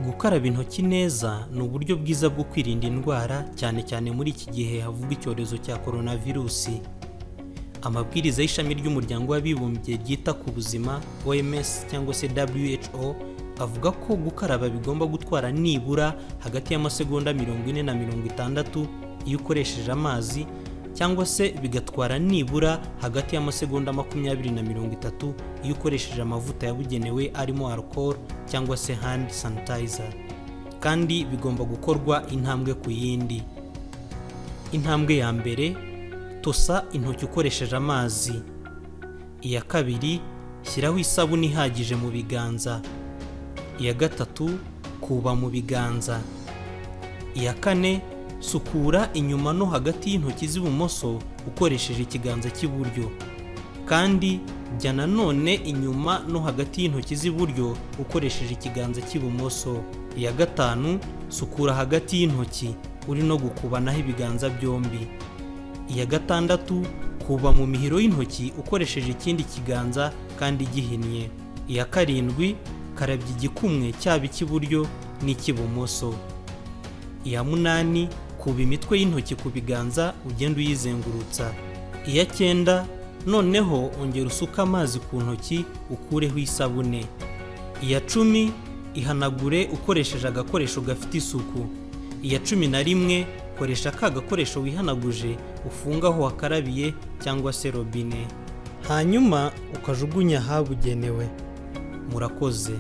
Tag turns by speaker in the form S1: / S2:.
S1: Gukaraba intoki neza ni uburyo bwiza bwo kwirinda indwara, cyane cyane muri iki gihe havugwa icyorezo cya coronavirusi. Amabwiriza y'ishami ry'umuryango w'abibumbye ryita ku buzima OMS cyangwa se WHO avuga ko gukaraba bigomba gutwara nibura hagati y'amasegonda 40 na 60 iyo ukoresheje amazi, cyangwa se bigatwara nibura hagati y'amasegonda 20 na 30 iyo ukoresheje amavuta yabugenewe arimo alcohol cyangwa se hand sanitizer. Kandi bigomba gukorwa intambwe ku yindi. Intambwe ya mbere, tosa intoki ukoresheje amazi. Iya kabiri, shyiraho isabuni ihagije mu biganza. Iya gatatu, kuba mu biganza. Iya kane, sukura inyuma no hagati y'intoki z'ibumoso ukoresheje ikiganza cy'iburyo. Kandi jya nanone inyuma no hagati y'intoki z'iburyo ukoresheje ikiganza cy'ibumoso. Iya gatanu, sukura hagati y'intoki uri no gukubanaho ibiganza byombi. Iya gatandatu, kuba mu mihiro y'intoki ukoresheje ikindi kiganza kandi gihinnye. Iya karindwi, karabya igikumwe cyaba icy'iburyo n'icy'ibumoso. Iya munani, kuba imitwe y'intoki ku biganza ugenda uyizengurutsa. Iya cyenda, noneho ongera usuka amazi ku ntoki ukureho isabune. Iya cumi, ihanagure ukoresheje agakoresho gafite isuku. Iya 11, koresha ka gakoresho wihanaguje ufunga aho wakarabiye cyangwa se robine, hanyuma ukajugunya ahabugenewe. Murakoze.